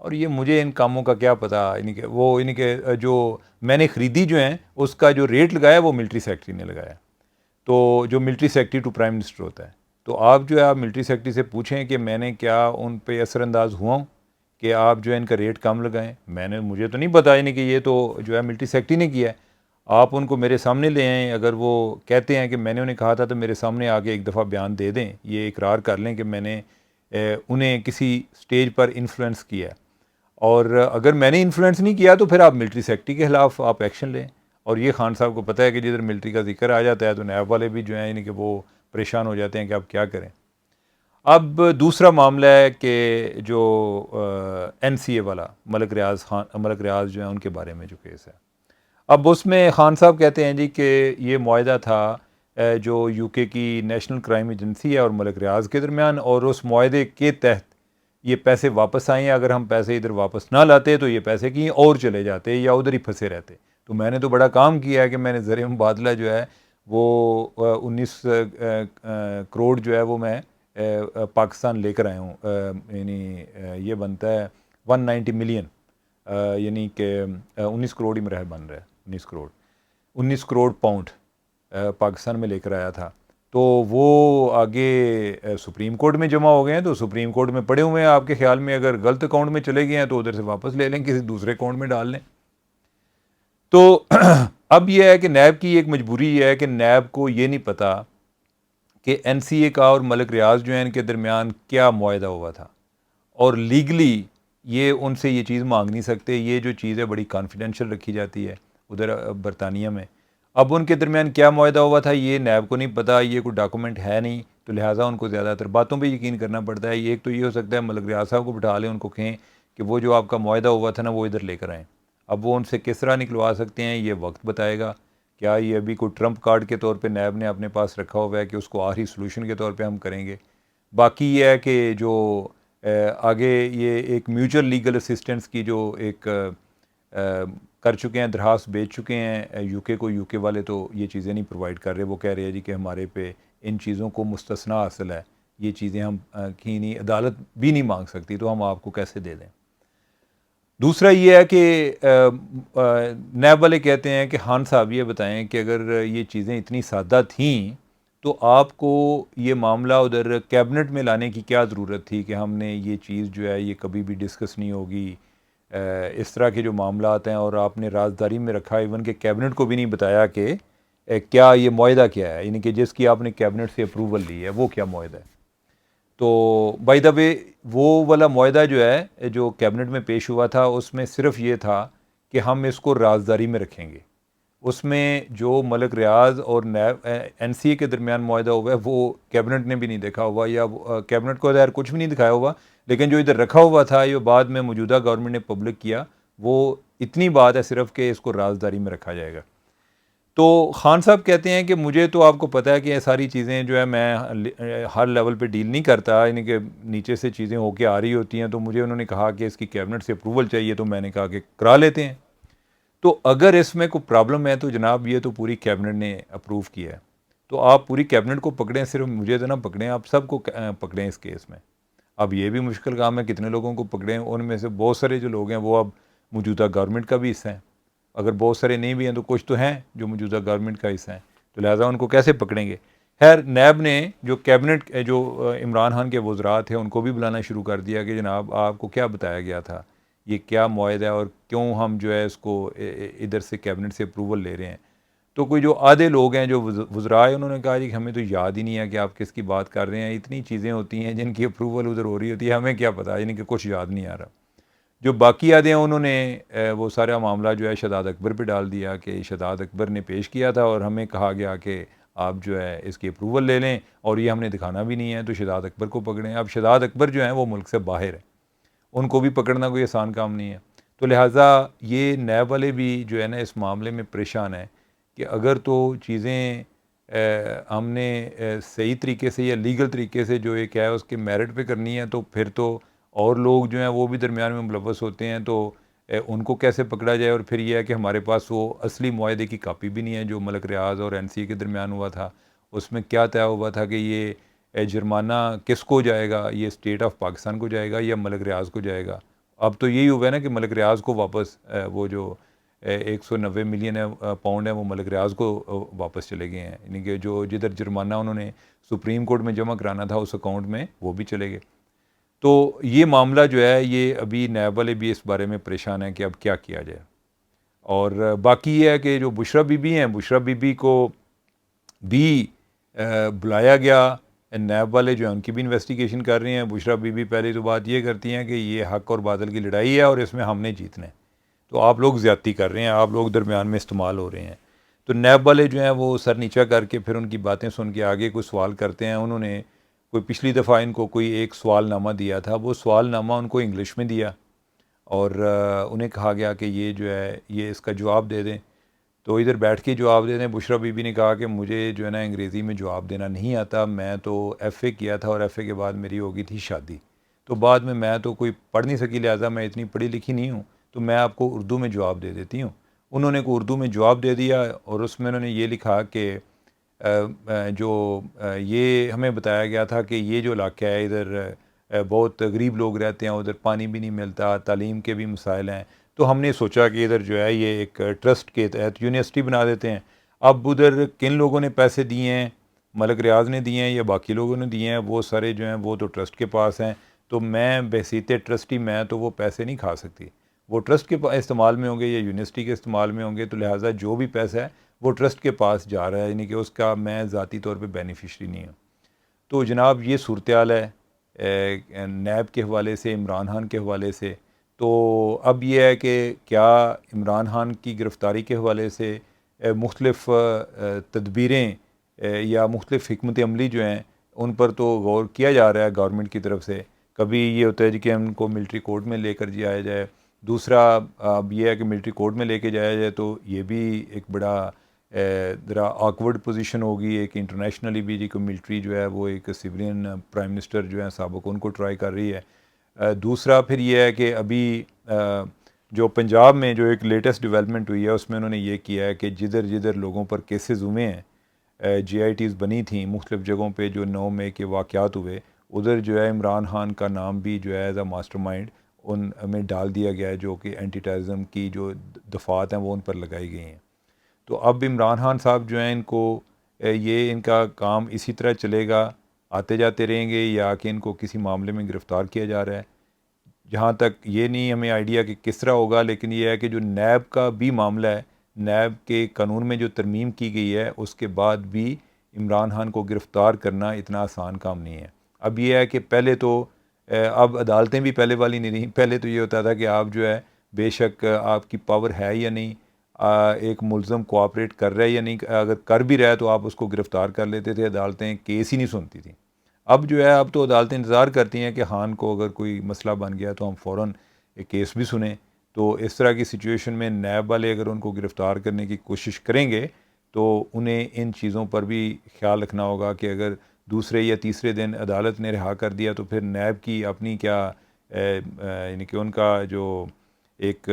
اور یہ مجھے ان کاموں کا کیا پتہ، یعنی کہ وہ یعنی کہ جو میں نے خریدی جو ہیں اس کا جو ریٹ لگایا وہ ملٹری سیکرٹری نے لگایا، تو جو military secretary to prime minister ہوتا ہے، تو آپ جو ہے آپ ملٹری سیکرٹری سے پوچھیں کہ میں نے کیا ان پہ اثر انداز ہوا ہوں کہ آپ جو ہے ان کا ریٹ کم لگائیں. مجھے تو نہیں پتا، یعنی کہ یہ تو جو ہے ملٹری سیکرٹری نے کیا ہے. آپ ان کو میرے سامنے لے آئیں، اگر وہ کہتے ہیں کہ میں نے انہیں کہا تھا تو میرے سامنے آ کے ایک دفعہ بیان دے دیں، یہ اقرار کر لیں کہ میں نے انہیں کسی سٹیج پر انفلوئنس کیا ہے. اور اگر میں نے انفلوئنس نہیں کیا تو پھر آپ ملٹری سیکرٹری کے خلاف آپ ایکشن لیں. اور یہ خان صاحب کو پتہ ہے کہ جدھر ملٹری کا ذکر آ جاتا ہے تو نیب والے بھی جو ہیں یعنی کہ وہ پریشان ہو جاتے ہیں کہ اب کیا کریں. اب دوسرا معاملہ ہے کہ جو این سی اے والا ملک ریاض جو ہیں ان کے بارے میں جو کیس ہے، اب اس میں خان صاحب کہتے ہیں جی کہ یہ معاہدہ تھا جو یو کے کی نیشنل کرائم ایجنسی ہے اور ملک ریاض کے درمیان، اور اس معاہدے کے تحت یہ پیسے واپس آئیں، اگر ہم پیسے ادھر واپس نہ لاتے تو یہ پیسے کہیں اور چلے جاتے یا ادھر ہی پھنسے رہتے. تو میں نے تو بڑا کام کیا ہے کہ میں نے زر مبادلہ جو ہے وہ 19 کروڑ جو ہے وہ میں پاکستان لے کر آیا ہوں. یعنی یہ بنتا ہے 190 ملین، یعنی کہ 19 کروڑ ہی میرا بن رہا ہے، 19 کروڑ پاؤنڈ پاکستان میں لے کر آیا تھا. تو وہ آگے سپریم کورٹ میں جمع ہو گئے ہیں، تو سپریم کورٹ میں پڑے ہوئے ہیں. آپ کے خیال میں اگر غلط اکاؤنٹ میں چلے گئے ہیں تو ادھر سے واپس لے لیں، کسی دوسرے اکاؤنٹ میں ڈال لیں. تو اب یہ ہے کہ نیب کی ایک مجبوری یہ ہے کہ نیب کو یہ نہیں پتہ کہ این سی اے کا اور ملک ریاض جو ہیں ان کے درمیان کیا معاہدہ ہوا تھا، اور لیگلی یہ ان سے یہ چیز مانگ نہیں سکتے. یہ جو چیز ہے بڑی کانفیڈینشیل رکھی جاتی ہے ادھر برطانیہ میں. اب ان کے درمیان کیا معاہدہ ہوا تھا یہ نیب کو نہیں پتہ، یہ کوئی ڈاکومنٹ ہے نہیں، تو لہٰذا ان کو زیادہ تر باتوں پہ یقین کرنا پڑتا ہے. ایک تو یہ ہو سکتا ہے ملک ریاض صاحب کو بٹھا لیں، ان کو کہیں کہ وہ جو آپ کا معاہدہ ہوا تھا نا وہ ادھر لے کر آئیں. اب وہ ان سے کس طرح نکلوا سکتے ہیں یہ وقت بتائے گا. کیا یہ ابھی کوئی ٹرمپ کارڈ کے طور پہ نیب نے اپنے پاس رکھا ہوا ہے کہ اس کو آخری سلوشن کے طور پہ ہم کریں گے. باقی یہ ہے کہ جو آگے یہ ایک میوچل لیگل اسسٹنس کی جو ایک کر چکے ہیں، درخواست بھیج چکے ہیں یو کے کو. یو کے والے تو یہ چیزیں نہیں پرووائڈ کر رہے، وہ کہہ رہے ہیں جی کہ ہمارے پہ ان چیزوں کو مستثنا حاصل ہے، یہ چیزیں ہم کہیں نہیں، عدالت بھی نہیں مانگ سکتی، تو ہم آپ کو کیسے دے دیں. دوسرا یہ ہے کہ نیب والے کہتے ہیں کہ خان صاحب یہ بتائیں کہ اگر یہ چیزیں اتنی سادہ تھیں تو آپ کو یہ معاملہ ادھر کیبنٹ میں لانے کی کیا ضرورت تھی کہ ہم نے یہ چیز جو ہے یہ کبھی بھی ڈسکس نہیں ہوگی. اس طرح کے جو معاملات ہیں اور آپ نے رازداری میں رکھا، ایون کہ کیبنٹ کو بھی نہیں بتایا کہ کیا یہ معاہدہ کیا ہے، یعنی کہ جس کی آپ نے کیبنٹ سے اپروول لی ہے وہ کیا معاہدہ ہے. تو بائی دا وے وہ والا معاہدہ جو ہے جو کیبنٹ میں پیش ہوا تھا اس میں صرف یہ تھا کہ ہم اس کو رازداری میں رکھیں گے. اس میں جو ملک ریاض اور این سی اے کے درمیان معاہدہ ہوا ہے وہ کیبنٹ نے بھی نہیں دیکھا ہوا، یا کیبنٹ کو ظاہر کچھ بھی نہیں دکھایا ہوا، لیکن جو ادھر رکھا ہوا تھا یہ بعد میں موجودہ گورنمنٹ نے پبلک کیا. وہ اتنی بات ہے صرف کہ اس کو رازداری میں رکھا جائے گا. تو خان صاحب کہتے ہیں کہ مجھے تو آپ کو پتہ ہے کہ یہ ساری چیزیں جو ہے میں ہر لیول پہ ڈیل نہیں کرتا، یعنی کہ نیچے سے چیزیں ہو کے آ رہی ہوتی ہیں. تو مجھے انہوں نے کہا کہ اس کی کیبنٹ سے اپروول چاہیے، تو میں نے کہا کہ کرا لیتے ہیں. تو اگر اس میں کوئی پرابلم ہے تو جناب یہ تو پوری کیبنٹ نے اپروو کیا ہے، تو آپ پوری کیبنٹ کو پکڑیں، صرف مجھے تو نہ پکڑیں، آپ سب کو پکڑیں اس کیس میں. اب یہ بھی مشکل کام ہے کتنے لوگوں کو پکڑیں. ان میں سے بہت سارے جو لوگ ہیں وہ اب موجودہ گورنمنٹ کا بھی حصہ ہیں، اگر بہت سارے نہیں بھی ہیں تو کچھ تو ہیں جو موجودہ گورنمنٹ کا حصہ ہیں، تو لہٰذا ان کو کیسے پکڑیں گے. خیر نیب نے جو کیبنٹ جو عمران خان کے وزراء تھے ان کو بھی بلانا شروع کر دیا کہ جناب آپ کو کیا بتایا گیا تھا، یہ کیا معاہدہ ہے اور کیوں ہم جو ہے اس کو ادھر سے کیبنٹ سے اپروول لے رہے ہیں. تو کوئی جو آدھے لوگ ہیں جو وزراء ہیں انہوں نے کہا جی کہ ہمیں تو یاد ہی نہیں ہے کہ آپ کس کی بات کر رہے ہیں، اتنی چیزیں ہوتی ہیں جن کی اپروول ادھر ہو رہی ہوتی ہے، ہمیں کیا پتہ، یعنی کہ کچھ یاد نہیں آ رہا. جو باقی آدھے ہیں انہوں نے وہ سارا معاملہ جو ہے شہزاد اکبر پہ ڈال دیا کہ شہزاد اکبر نے پیش کیا تھا اور ہمیں کہا گیا کہ آپ جو ہے اس کی اپروول لے لیں اور یہ ہم نے دکھانا بھی نہیں ہے، تو شہزاد اکبر کو پکڑیں. اب شہزاد اکبر جو ہیں وہ ملک سے باہر ہیں، ان کو بھی پکڑنا کوئی آسان کام نہیں ہے. تو لہٰذا یہ نیب والے بھی جو ہے نا اس معاملے میں پریشان ہیں کہ اگر تو چیزیں ہم نے صحیح طریقے سے یا لیگل طریقے سے جو ایک ہے اس کے میرٹ پہ کرنی ہے، تو پھر تو اور لوگ جو ہیں وہ بھی درمیان میں ملوث ہوتے ہیں، تو ان کو کیسے پکڑا جائے. اور پھر یہ ہے کہ ہمارے پاس وہ اصلی معاہدے کی کاپی بھی نہیں ہے جو ملک ریاض اور این سی اے کے درمیان ہوا تھا. اس میں کیا طے ہوا تھا کہ یہ جرمانہ کس کو جائے گا، یہ اسٹیٹ آف پاکستان کو جائے گا یا ملک ریاض کو جائے گا. اب تو یہی ہوا ہے نا کہ ملک ریاض کو واپس وہ جو 190 ملین پاؤنڈ ہے وہ ملک ریاض کو واپس چلے گئے ہیں، یعنی کہ جو جدھر جرمانہ انہوں نے سپریم کورٹ میں جمع کرانا تھا اس اکاؤنٹ میں وہ بھی چلے گئے. تو یہ معاملہ جو ہے یہ ابھی نیب والے بھی اس بارے میں پریشان ہیں کہ اب کیا کیا جائے. اور باقی یہ ہے کہ جو بشرا بی بی ہیں، بشرا بی بی کو بھی بلایا گیا، نیب والے جو ہیں ان کی بھی انویسٹیگیشن کر رہے ہیں. بشرا بی بی پہلے تو بات یہ کرتی ہیں کہ یہ حق اور باطل کی لڑائی ہے اور اس میں ہم نے جیتنا ہے، تو آپ لوگ زیادتی کر رہے ہیں، آپ لوگ درمیان میں استعمال ہو رہے ہیں. تو نیب والے جو ہیں وہ سر نیچا کر کے پھر ان کی باتیں سن کے آگے کوئی سوال کرتے ہیں. انہوں نے کوئی پچھلی دفعہ ان کو کوئی ایک سوال نامہ دیا تھا، وہ سوال نامہ ان کو انگلش میں دیا اور انہیں کہا گیا کہ یہ جو ہے یہ اس کا جواب دے دیں. تو ادھر بیٹھ کے جواب دے دیں. بشرا بی بی نے کہا کہ مجھے جو ہے نا انگریزی میں جواب دینا نہیں آتا، میں تو ایف اے کیا تھا اور ایف اے کے بعد میری ہو گئی تھی شادی، تو بعد میں تو کوئی پڑھ نہیں سکی، لہٰذا میں اتنی پڑھی لکھی نہیں ہوں، تو میں آپ کو اردو میں جواب دے دیتی ہوں. انہوں نے کو اردو میں جواب دے دیا اور اس میں انہوں نے یہ لکھا کہ جو یہ ہمیں بتایا گیا تھا کہ یہ جو علاقہ ہے ادھر بہت غریب لوگ رہتے ہیں، ادھر پانی بھی نہیں ملتا، تعلیم کے بھی مسائل ہیں، تو ہم نے سوچا کہ ادھر جو ہے یہ ایک ٹرسٹ کے تحت یونیورسٹی بنا دیتے ہیں. اب ادھر کن لوگوں نے پیسے دیے ہیں، ملک ریاض نے دیے ہیں یا باقی لوگوں نے دیے ہیں، وہ سارے جو ہیں وہ تو ٹرسٹ کے پاس ہیں. تو میں بحیثیت ٹرسٹی میں تو وہ پیسے نہیں کھا سکتی، وہ ٹرسٹ کے استعمال میں ہوں گے یا یونیورسٹی کے استعمال میں ہوں گے، تو لہٰذا جو بھی پیسہ ہے وہ ٹرسٹ کے پاس جا رہا ہے، یعنی کہ اس کا میں ذاتی طور پہ بینیفیشری نہیں ہوں. تو جناب یہ صورتحال ہے نیب کے حوالے سے، عمران خان کے حوالے سے. تو اب یہ ہے کہ کیا عمران خان کی گرفتاری کے حوالے سے مختلف تدبیریں یا مختلف حکمت عملی جو ہیں ان پر تو غور کیا جا رہا ہے گورنمنٹ کی طرف سے. کبھی یہ ہوتا ہے کہ ان کو ملٹری کورٹ میں لے کر جایا جائے، دوسرا اب یہ ہے کہ ملٹری کورٹ میں لے کے جایا جائے تو یہ بھی ایک بڑا ذرا آکورڈ پوزیشن ہوگی. ایک انٹرنیشنلی بھی جی کو ملٹری جو ہے وہ ایک سویلین پرائم منسٹر جو ہیں سابق ان کو ٹرائی کر رہی ہے. دوسرا پھر یہ ہے کہ ابھی جو پنجاب میں جو ایک لیٹسٹ ڈیولپمنٹ ہوئی ہے اس میں انہوں نے یہ کیا ہے کہ جدھر جدھر لوگوں پر کیسز ہوئے ہیں، جی آئی ٹیز بنی تھیں مختلف جگہوں پہ، جو 9 مئی کے واقعات ہوئے، ادھر جو ہے عمران خان کا نام بھی جو ہے as a master mind in میں ڈال دیا گیا ہے، جو کہ اینٹی ٹیررزم کی جو دفعات ہیں وہ ان پر لگائی گئی ہیں. تو اب عمران خان صاحب جو ہیں ان کو یہ ان کا کام اسی طرح چلے گا، آتے جاتے رہیں گے، یا کہ ان کو کسی معاملے میں گرفتار کیا جا رہا ہے. جہاں تک یہ نہیں ہمیں آئیڈیا کہ کس طرح ہوگا، لیکن یہ ہے کہ جو نیب کا بھی معاملہ ہے، نیب کے قانون میں جو ترمیم کی گئی ہے اس کے بعد بھی عمران خان کو گرفتار کرنا اتنا آسان کام نہیں ہے. اب یہ ہے کہ پہلے تو اب عدالتیں بھی پہلے والی نہیں رہیں. پہلے تو یہ ہوتا تھا کہ آپ جو ہے بے شک آپ کی پاور ہے یا نہیں، ایک ملزم کوآپریٹ کر رہا ہے یا نہیں، اگر کر بھی رہا ہے تو آپ اس کو گرفتار کر لیتے تھے، عدالتیں کیس ہی نہیں سنتی تھیں. اب جو ہے اب تو عدالتیں انتظار کرتی ہیں کہ خان کو اگر کوئی مسئلہ بن گیا تو ہم فوراً ایک کیس بھی سنیں. تو اس طرح کی سچویشن میں نیب والے اگر ان کو گرفتار کرنے کی کوشش کریں گے تو انہیں ان چیزوں پر بھی خیال رکھنا ہوگا کہ اگر دوسرے یا تیسرے دن عدالت نے رہا کر دیا تو پھر نیب کی اپنی کیا یعنی کہ ان کا جو ایک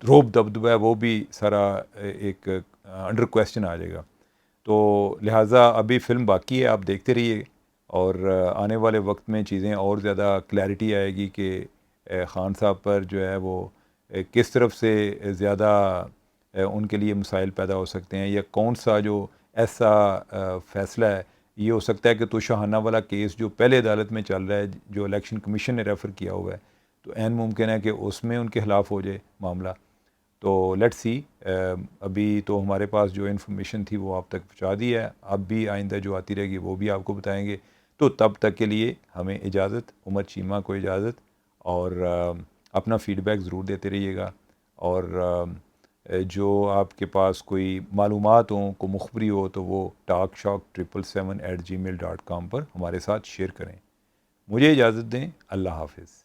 روب دبدبہ ہے وہ بھی سارا ایک انڈر کویسچن آ جائے گا. تو لہٰذا ابھی فلم باقی ہے، آپ دیکھتے رہیے اور آنے والے وقت میں چیزیں اور زیادہ کلیئرٹی آئے گی کہ خان صاحب پر جو ہے وہ کس طرف سے زیادہ ان کے لیے مسائل پیدا ہو سکتے ہیں، یا کون سا جو ایسا فیصلہ ہے. یہ ہو سکتا ہے کہ تو شاہانہ والا کیس جو پہلے عدالت میں چل رہا ہے، جو الیکشن کمیشن نے ریفر کیا ہوا ہے، تو عین ممکن ہے کہ اس میں ان کے خلاف ہو جائے معاملہ. تو لیٹ سی، ابھی تو ہمارے پاس جو انفارمیشن تھی وہ آپ تک پہنچا دی ہے، اب بھی آئندہ جو آتی رہے گی وہ بھی آپ کو بتائیں گے. تو تب تک کے لیے ہمیں اجازت، عمر چیمہ کو اجازت، اور اپنا فیڈ بیک ضرور دیتے رہیے گا. اور جو آپ کے پاس کوئی معلومات ہوں، کو مخبری ہو، تو وہ talkshock777@gmail.com پر ہمارے ساتھ شیئر کریں. مجھے اجازت دیں، اللہ حافظ.